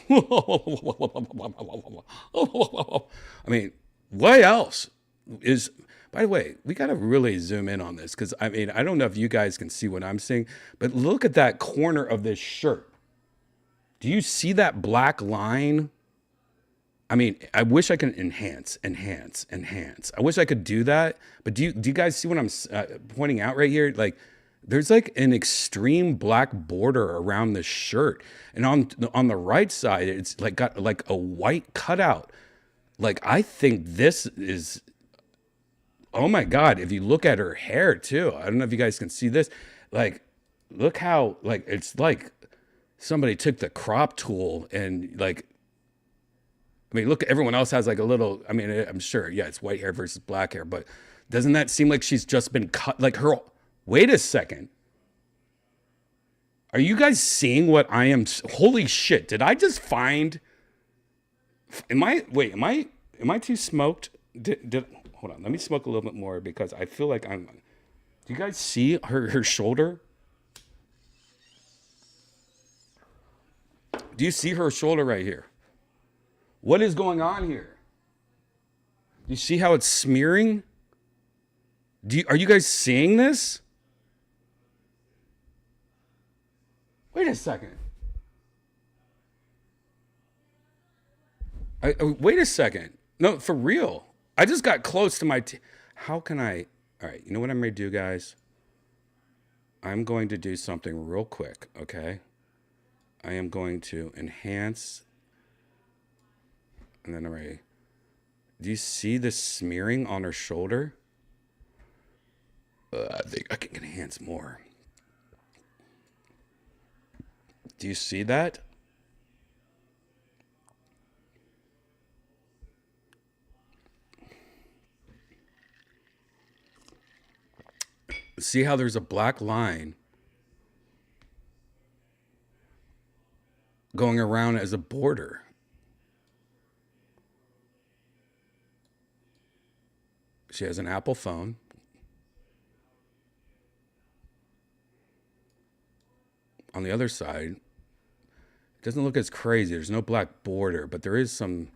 I mean, what else is... By the way, we got to really zoom in on this because, I mean, I don't know if you guys can see what I'm seeing, but look at that corner of this shirt. Do you see that black line? I mean, I wish I could enhance. I wish I could do that, but do you guys see what I'm pointing out right here? Like, there's like an extreme black border around the shirt, and on the right side, it's like got like a white cutout. Like, I think this is... Oh my God, if you look at her hair too, I don't know if you guys can see this. Like, look how, like, it's like somebody took the crop tool and like, I mean, look, everyone else has like a little, I mean, I'm sure, yeah, it's white hair versus black hair, but doesn't that seem like she's just been cut? Like her, wait a second. Are you guys seeing what I am? Holy shit, did I just find, am I too smoked? Hold on, let me smoke a little bit more because I feel like I'm... Do you guys see her shoulder? Do you see her shoulder right here? What is going on here? Do you see how it's smearing? Are you guys seeing this? Wait a second. Wait a second. No, for real. I just got close to my... How can I... All right, you know what I'm going to do, guys? I'm going to do something real quick, okay? I am going to enhance... And then I'm ready. Do you see the smearing on her shoulder? I think I can enhance more. Do you see that? See how there's a black line going around as a border. She has an Apple phone. On the other side, it doesn't look as crazy. There's no black border, but there is some,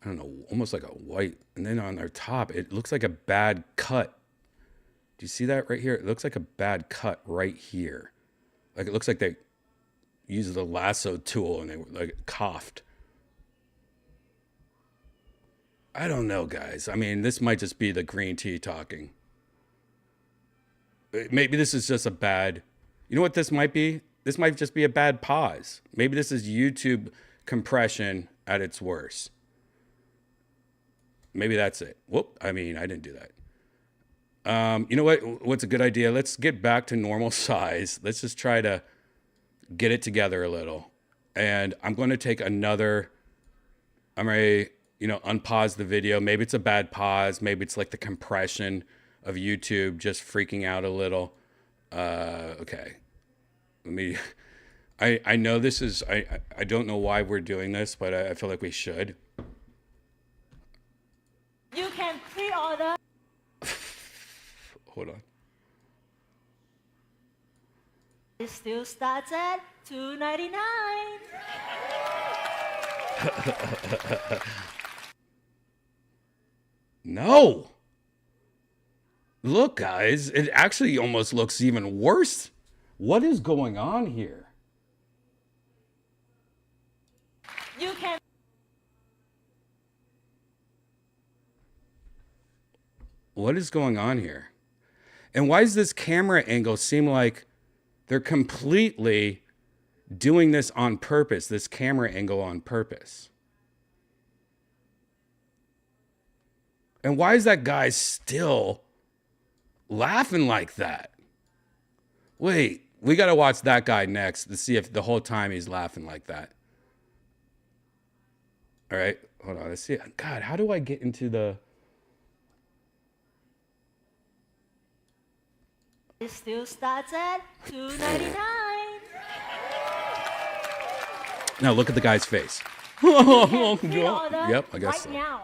I don't know, almost like a white. And then on their top, it looks like a bad cut. Do you see that right here? It looks like a bad cut right here. Like it looks like they used the lasso tool and they were like coughed. I don't know, guys. I mean, this might just be the green tea talking. Maybe this is just a bad... You know what this might be? This might just be a bad pause. Maybe this is YouTube compression at its worst. Maybe that's it. Whoop. I mean, I didn't do that. You know what? What's a good idea? Let's get back to normal size. Let's just try to get it together a little. And I'm going to take another... I'm ready... You know, unpause the video. Maybe it's a bad pause. Maybe it's like the compression of YouTube just freaking out a little. Okay. Let me... I know this is... I don't know why we're doing this, but I feel like we should. You can pre-order. Hold on. It still starts at $2.99. No. Look, guys, it actually almost looks even worse. What is going on here? You can. What is going on here? And why does this camera angle seem like they're completely doing this on purpose, this camera angle on purpose? And why is that guy still laughing like that? Wait, we got to watch that guy next to see if the whole time he's laughing like that. All right, hold on. Let's see. God, how do I get into the... It still starts at $2.99. Now look at the guy's face. Pre-order Yep, I guess right so. now.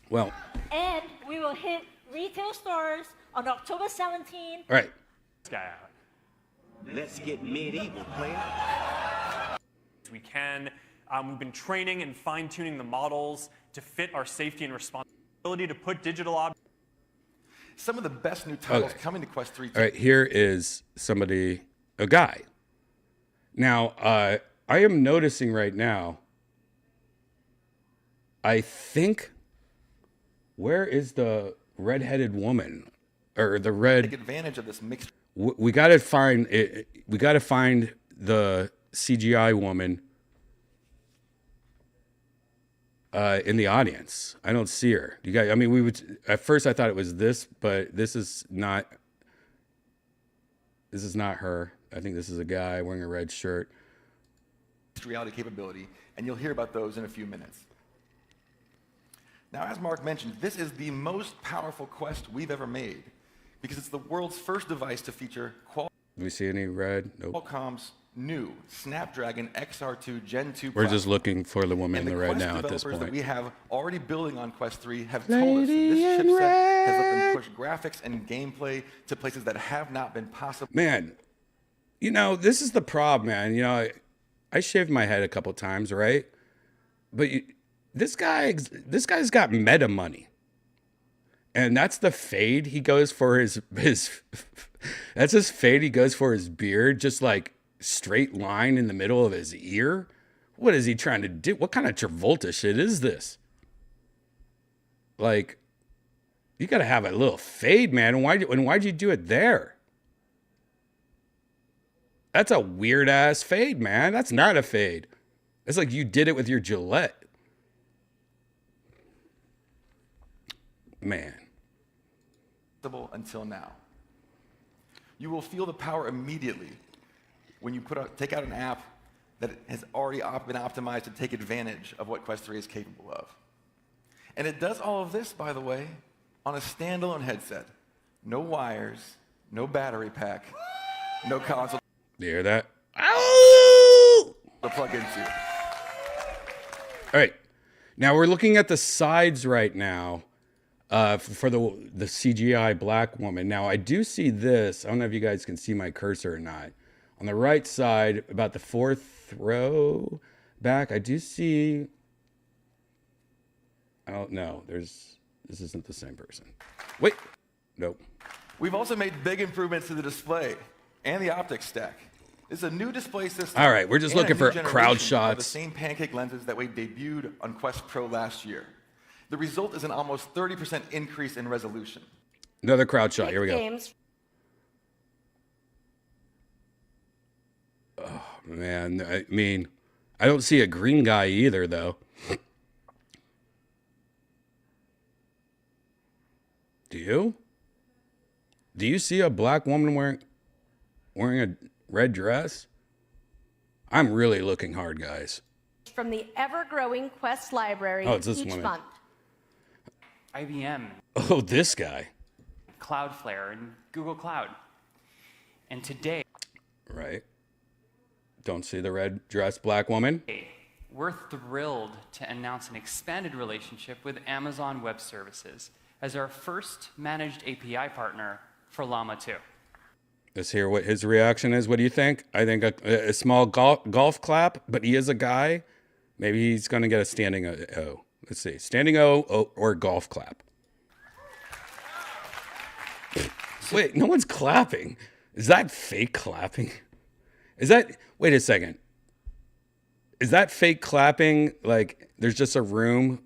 Well, And we will hit retail stores on October 17th. all right. Let's get medieval, player. We can. We've been training and fine-tuning the models to fit our safety and responsibility to put digital objects. Some of the best new titles coming to Quest 3. All right, here is somebody, a guy. Now, I am noticing right now, I think, where is the redheaded woman? Or the red... Take advantage of this mixed... We got to find it. We got to find the CGI woman in the audience. I don't see her. You guys, I mean, we would at first I thought it was this, but this is not. This is not her. I think this is a guy wearing a red shirt. Reality capability, and you'll hear about those in a few minutes. Now, as Mark mentioned, this is the most powerful Quest we've ever made because it's the world's first device to feature Do we see any red? Nope. Qualcomm's new Snapdragon XR2 Gen 2 We're just looking for the woman in the red Quest now at this developers point. that we have already building on Quest 3 have told us that this chipset has let them push graphics and gameplay to places that have not been possible. Man, you know, this is the problem, man. You know, I shaved my head a couple times, right? But this guy's got meta money. And that's the fade he goes for his that's his fade he goes for his beard, just like straight line in the middle of his ear. What is he trying to do? What kind of Travolta shit is this? Like, you got to have a little fade, man. And why'd you do it there? That's a weird ass fade, man. That's not a fade. It's like you did it with your Gillette. Man. Until now. You will feel the power immediately when you take out an app that has already been optimized to take advantage of what Quest 3 is capable of. And it does all of this, by the way, on a standalone headset. No wires, no battery pack, no console. You hear that? Ow! To plug into. All right. Now we're looking at the sides right now for the CGI black woman. Now I do see this. I don't know if you guys can see my cursor or not. On the right side, about the fourth row back, I do see. I don't know. This isn't the same person. Wait. Nope. We've also made big improvements to the display and the optics stack. It's a new display system. All right, we're just looking for crowd shots. The same pancake lenses that we debuted on Quest Pro last year. The result is an almost 30% increase in resolution. Another crowd shot. Here we go. Oh, man. I mean, I don't see a green guy either, though. Do you? Do you see a black woman wearing a red dress? I'm really looking hard, guys. From the ever-growing Quest library each month. IBM. Oh, this guy. Cloudflare and Google Cloud. And today... Right. Don't see the red dress black woman. We're thrilled to announce an expanded relationship with Amazon Web Services as our first managed API partner for Llama 2. Let's hear what his reaction is. What do you think? I think a small golf clap, but he is a guy. Maybe he's going to get a standing O. Let's see. Standing O or golf clap. Wait, no one's clapping. Is that fake clapping? Wait a second. Is that fake clapping? Like there's just a room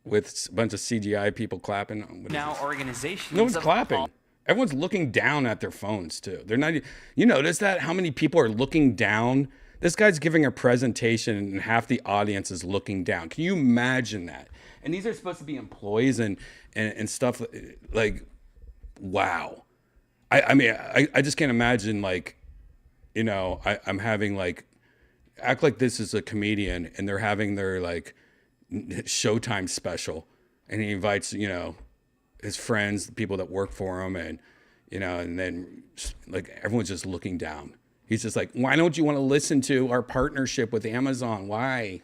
with a bunch of CGI people clapping? Now organizations. No one's clapping. Everyone's looking down at their phones too. They're not. You notice that? How many people are looking down? This guy's giving a presentation and half the audience is looking down. Can you imagine that? And these are supposed to be employees and stuff. Like, wow. I mean, I just can't imagine, like, you know, I'm having like, act like this is a comedian and they're having their like Showtime special and he invites, you know, his friends, the people that work for him, and, you know, and then like everyone's just looking down. He's just like, why don't you want to listen to our partnership with Amazon? Why?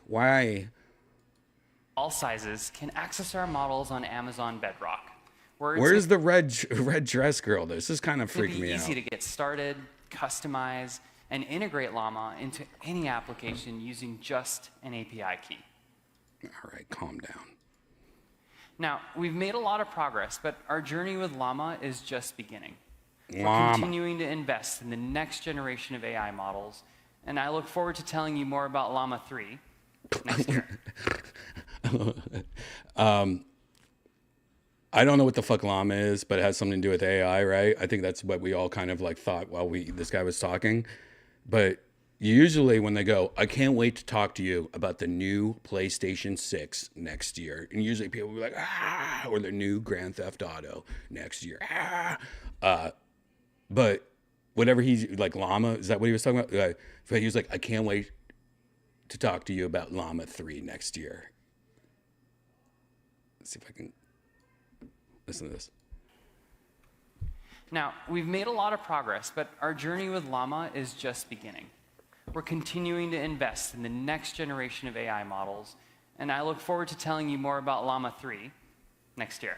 All sizes can access our models on Amazon Bedrock. Where's the red dress girl? This is kind of freaking me out. It's easy to get started, customize, and integrate Llama into any application using just an API key. All right, calm down. Now, we've made a lot of progress, but our journey with Llama is just beginning. We're Llama. continuing to invest in the next generation of AI models, and I look forward to telling you more about Llama 3 next year. I don't know what the fuck Llama is, but it has something to do with AI, right? I think that's what we all kind of like thought while this guy was talking. But usually when they go, I can't wait to talk to you about the new PlayStation 6 next year. And usually people will be like, or the new Grand Theft Auto next year. But whatever he's like, Llama, is that what he was talking about? But he was like, I can't wait to talk to you about Llama 3 next year. Let's see if I can listen to this. Now, we've made a lot of progress, but our journey with Llama is just beginning. We're continuing to invest in the next generation of AI models, and I look forward to telling you more about Llama 3 next year.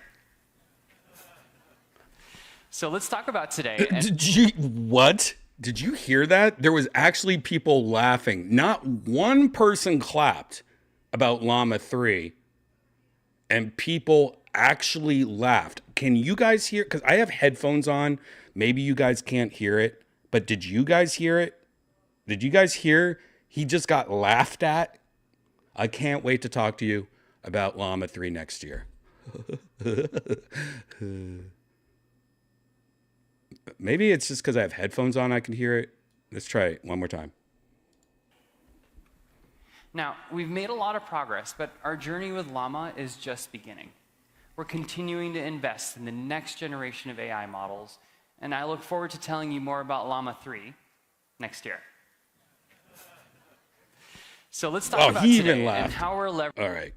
So let's talk about today. What? Did you hear that? There was actually people laughing. Not one person clapped about Llama 3, and people actually laughed. Can you guys hear? Because I have headphones on. Maybe you guys can't hear it, but did you guys hear it? Did you guys hear? He just got laughed at. I can't wait to talk to you about Llama 3 next year. Maybe it's just because I have headphones on, I can hear it. Let's try it one more time. Now, we've made a lot of progress, but our journey with Llama is just beginning. We're continuing to invest in the next generation of AI models, and I look forward to telling you more about Llama 3 next year. So let's talk about today and how we're leveraging. All right.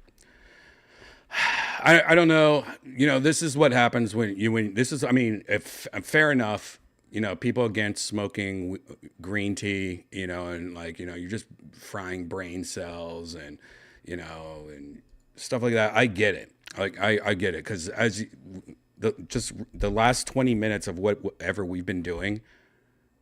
I don't know. You know, this is what happens when this is, I mean, if fair enough, you know, people against smoking green tea, you know, and like, you know, you're just frying brain cells and, you know, and stuff like that. I get it. Like, I get it. Cause just the last 20 minutes of whatever we've been doing,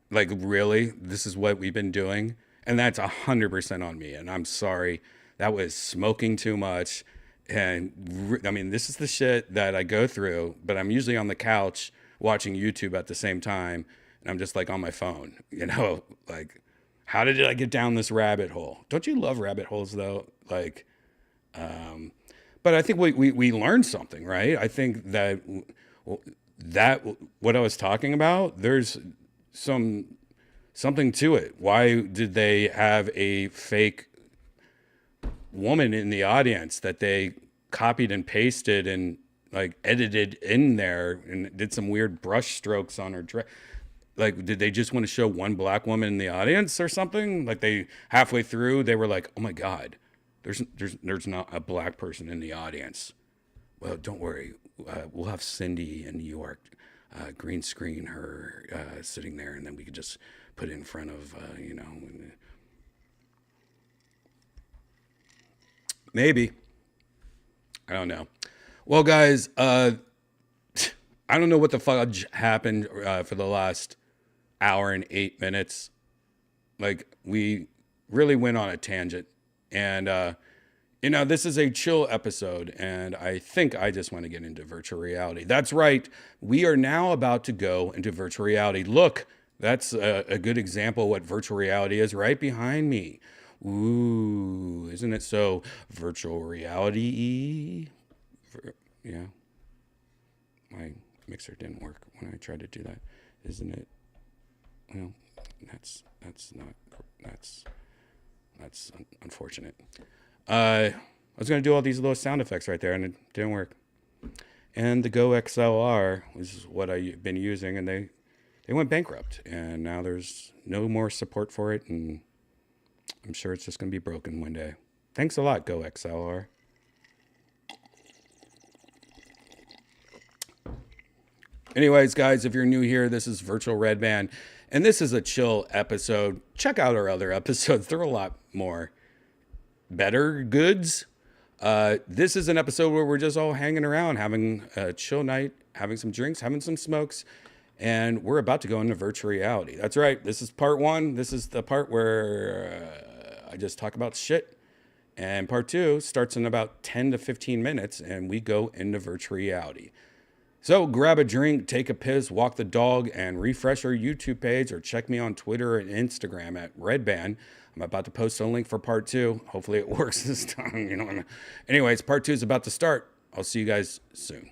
like really, this is what we've been doing. And that's 100% on me. And I'm sorry. That was smoking too much. And I mean, this is the shit that I go through, but I'm usually on the couch watching YouTube at the same time. And I'm just like on my phone, you know, like, how did I get down this rabbit hole? Don't you love rabbit holes though? Like, but I think we learned something, right? I think that what I was talking about, there's something to it. Why did they have a fake woman in the audience that they copied and pasted and like edited in there and did some weird brush strokes on her dress? Like, did they just want to show one black woman in the audience or something? Like, they halfway through they were like, oh my God, there's not a black person in the audience. Well, don't worry, we'll have Cindy in New York green screen her sitting there, and then we could just put it in front of you know. Maybe. I don't know. Well, guys, I don't know what the fudge happened for the last hour and 8 minutes. Like, we really went on a tangent, And, you know, this is a chill episode, and I think I just want to get into virtual reality. That's right. We are now about to go into virtual reality. Look, that's a good example of what virtual reality is right behind me. Ooh, isn't it so virtual reality-y? Yeah. My mixer didn't work when I tried to do that. Isn't it? Well, that's unfortunate. I was going to do all these little sound effects right there, and it didn't work. And the Go XLR was what I've been using, and they went bankrupt, and now there's no more support for it, and I'm sure it's just going to be broken one day. Thanks a lot, Go XLR. Anyways, guys, if you're new here, this is Virtual Redban, and this is a chill episode. Check out our other episodes. They're a lot more better goods. This is an episode where we're just all hanging around, having a chill night, having some drinks, having some smokes, and we're about to go into virtual reality. That's right. This is part one. This is the part where I just talk about shit. And part two starts in about 10 to 15 minutes, and we go into virtual reality. So grab a drink, take a piss, walk the dog, and refresh our YouTube page, or check me on Twitter and Instagram at Redban. I'm about to post a link for part two. Hopefully it works this time. You know. Anyways, part two is about to start. I'll see you guys soon.